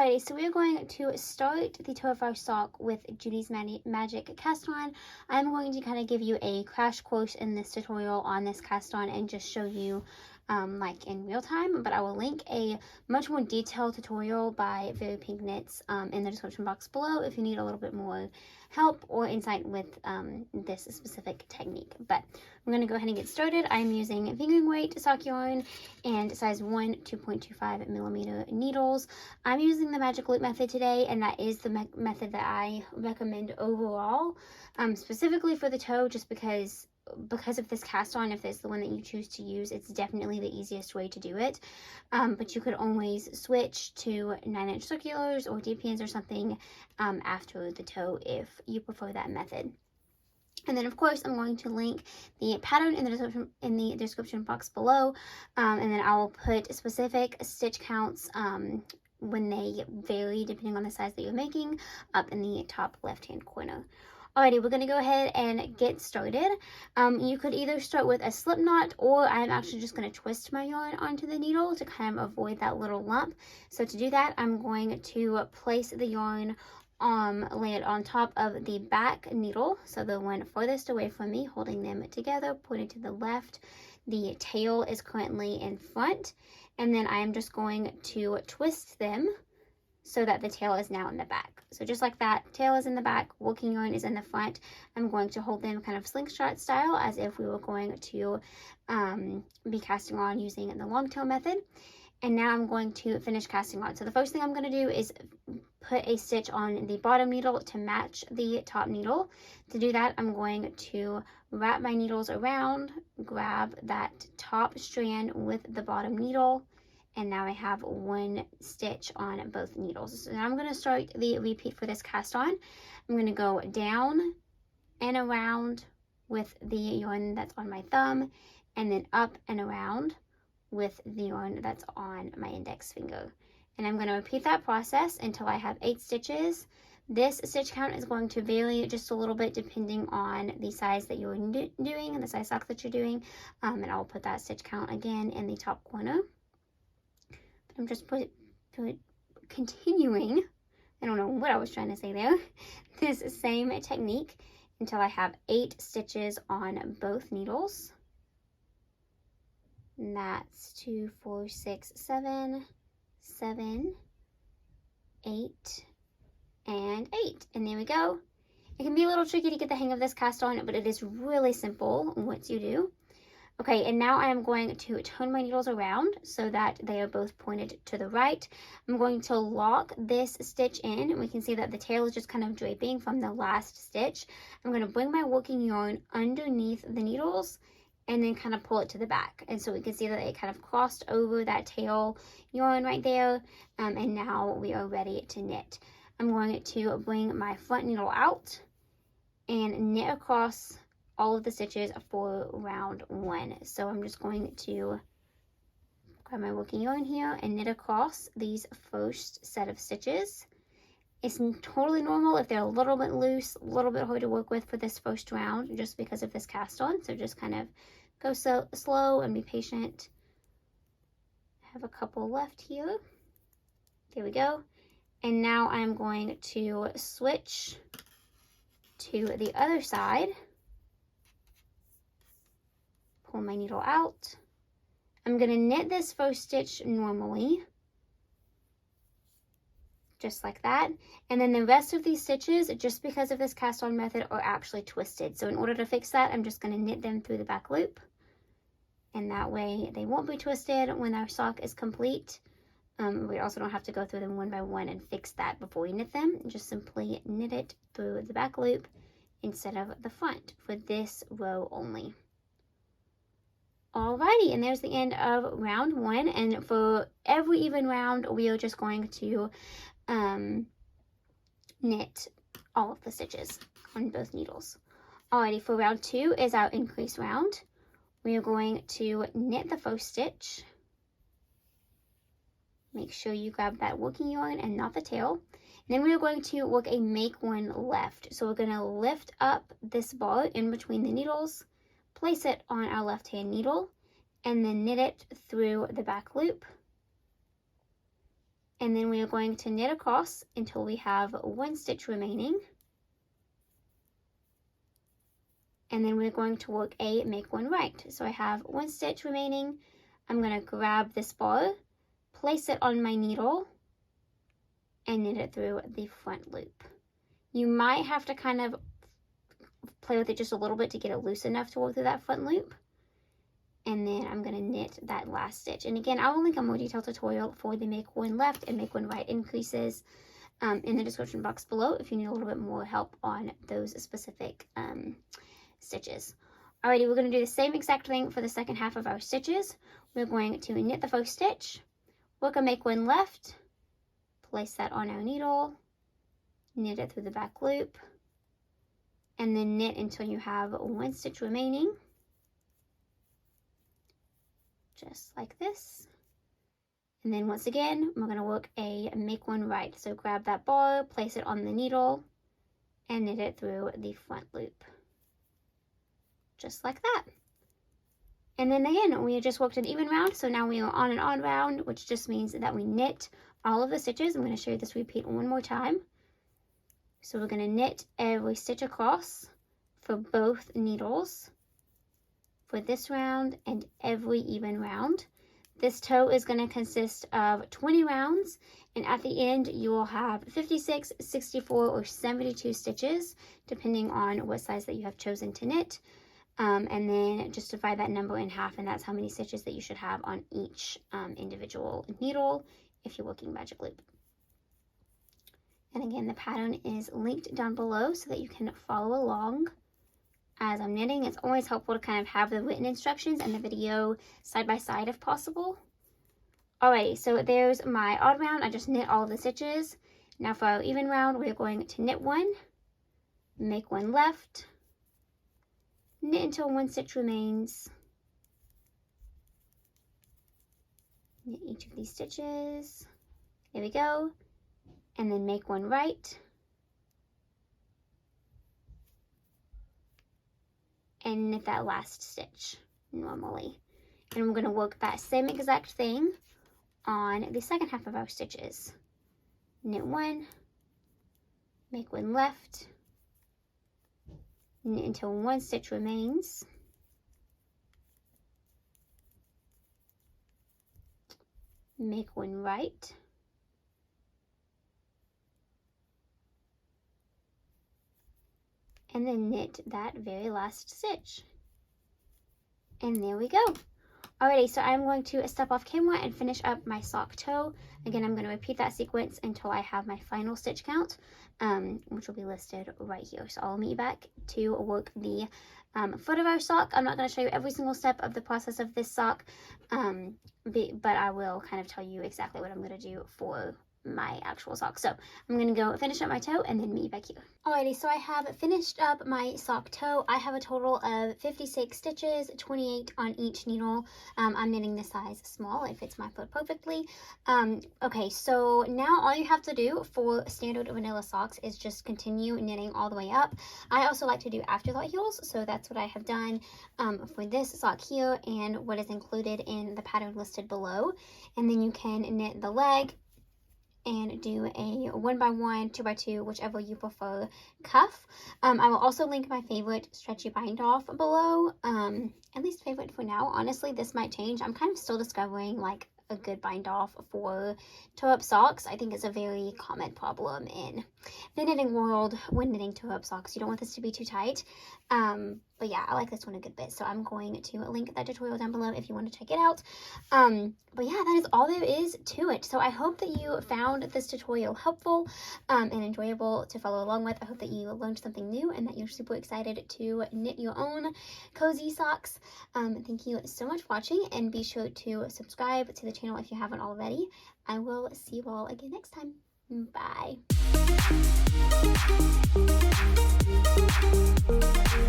Alrighty, so we're going to start the toe of our sock with Judy's Magic cast on. I'm going to kind of give you a crash course in this tutorial on this cast on and just show you like in real time, but I will link a much more detailed tutorial by Very Pink Knits in the description box below if you need a little bit more help or insight with this specific technique. But I'm going to go ahead and get started. I'm using fingering weight sock yarn and size 1 2.25 millimeter needles. I'm using the magic loop method today, and that is the method that I recommend overall, specifically for the toe, just because of this cast on. If it's the one that you choose to use, it's definitely the easiest way to do it, but you could always switch to 9-inch circulars or DPNs or something after the toe if you prefer that method. And then, of course, I'm going to link the pattern in the description box below, and then I will put specific stitch counts when they vary depending on the size that you're making up in the top left-hand corner. Alrighty, we're going to go ahead and get started. You could either start with a slip knot, or I'm actually just going to twist my yarn onto the needle to kind of avoid that little lump. So to do that, I'm going to place the yarn lay it on top of the back needle, so the one furthest away from me, holding them together, pointed to the left. The tail is currently in front, and then I am just going to twist them so that the tail is now in the back. So just like that, tail is in the back, working yarn is in the front. I'm going to hold them kind of slingshot style, as if we were going to be casting on using the long tail method. And now I'm going to finish casting on. So the first thing I'm going to do is put a stitch on the bottom needle to match the top needle. To do that, I'm going to wrap my needles around, grab that top strand with the bottom needle, and now I have one stitch on both needles. So now I'm going to start the repeat for this cast on. I'm going to go down and around with the yarn that's on my thumb, and then up and around with the yarn that's on my index finger. And I'm going to repeat that process until I have 8 stitches. This stitch count is going to vary just a little bit depending on the size that you're doing and the size sock that you're doing. And I'll put that stitch count again in the top corner. But I'm just continuing, I don't know what I was trying to say there, this same technique until I have 8 stitches on both needles. And that's 2, 4, 6, 7, 7, 8, and 8. And there we go. It can be a little tricky to get the hang of this cast on, but it is really simple once you do. Okay, and now I am going to turn my needles around so that they are both pointed to the right. I'm going to lock this stitch in, and we can see that the tail is just kind of draping from the last stitch. I'm going to bring my working yarn underneath the needles and then kind of pull it to the back. And so we can see that it kind of crossed over that tail yarn right there. And now we are ready to knit. I'm going to bring my front needle out and knit across all of the stitches for round 1. So I'm just going to grab my working yarn here and knit across these first set of stitches. It's totally normal if they're a little bit loose, a little bit hard to work with for this first round, just because of this cast on. So just kind of go slow and be patient. I have a couple left here. There we go. And now I'm going to switch to the other side. Pull my needle out. I'm going to knit this first stitch normally, just like that. And then the rest of these stitches, just because of this cast on method, are actually twisted. So in order to fix that, I'm just going to knit them through the back loop. And that way they won't be twisted when our sock is complete. We also don't have to go through them one by one and fix that before we knit them. Just simply knit it through the back loop instead of the front for this row only. Alrighty, and there's the end of round 1. And for every even round, we are just going to knit all of the stitches on both needles. Alrighty, for round 2 is our increase round. We are going to knit the first stitch. Make sure you grab that working yarn and not the tail. And then we are going to work a make one left. So we're going to lift up this bar in between the needles, place it on our left hand needle, and then knit it through the back loop. And then we are going to knit across until we have 1 stitch remaining. And then we're going to work a make one right. So I have 1 stitch remaining. I'm going to grab this bar, place it on my needle, and knit it through the front loop. You might have to kind of play with it just a little bit to get it loose enough to work through that front loop. And then I'm going to knit that last stitch. And again, I will link a more detailed tutorial for the make one left and make one right increases in the description box below if you need a little bit more help on those specific stitches. Alrighty, we're going to do the same exact thing for the second half of our stitches. We're going to knit the first stitch, work a make one left, place that on our needle, knit it through the back loop, and then knit until you have 1 stitch remaining. Just like this. And then once again, we're going to work a make one right. So grab that bar, place it on the needle, and knit it through the front loop. Just like that. And then again, we just worked an even round, so now we are on an odd round, which just means that we knit all of the stitches. I'm going to show you this repeat one more time. So we're going to knit every stitch across for both needles for this round and every even round. This toe is going to consist of 20 rounds, and at the end you will have 56, 64, or 72 stitches, depending on what size that you have chosen to knit. And then just divide that number in half, and that's how many stitches that you should have on each individual needle if you're working magic loop. And again, the pattern is linked down below so that you can follow along as I'm knitting. It's always helpful to kind of have the written instructions and the video side by side if possible. Alrighty, so there's my odd round. I just knit all of the stitches. Now for our even round, we're going to knit one, make one left, knit until 1 stitch remains, knit each of these stitches, there we go, and then make one right, and knit that last stitch normally. And we're going to work that same exact thing on the second half of our stitches. Knit one, make one left, knit until 1 stitch remains, make one right, and then knit that very last stitch. And there we go. Alrighty, so I'm going to step off camera and finish up my sock toe. Again, I'm going to repeat that sequence until I have my final stitch count, which will be listed right here. So I'll meet you back to work the foot of our sock. I'm not going to show you every single step of the process of this sock, but I will kind of tell you exactly what I'm going to do for my actual sock. So I'm going to go finish up my toe and then meet you back here. Alrighty, so I have finished up my sock toe. I have a total of 56 stitches, 28 on each needle. I'm knitting the size small. It fits my foot perfectly. Okay, so now all you have to do for standard vanilla socks is just continue knitting all the way up. I also like to do afterthought heels, so that's what I have done for this sock here and what is included in the pattern listed below. And then you can knit the leg and do a 1x1, 2x2, whichever you prefer cuff. I will also link my favorite stretchy bind off below, at least favorite for now. Honestly, this might change. I'm kind of still discovering like a good bind off for toe-up socks. I think it's a very common problem in the knitting world when knitting toe-up socks. You don't want this to be too tight. But yeah, I like this one a good bit, so I'm going to link that tutorial down below if you want to check it out. But yeah, that is all there is to it. So I hope that you found this tutorial helpful and enjoyable to follow along with. I hope that you learned something new and that you're super excited to knit your own cozy socks. Thank you so much for watching, and be sure to subscribe to the channel if you haven't already. I will see you all again next time. Bye.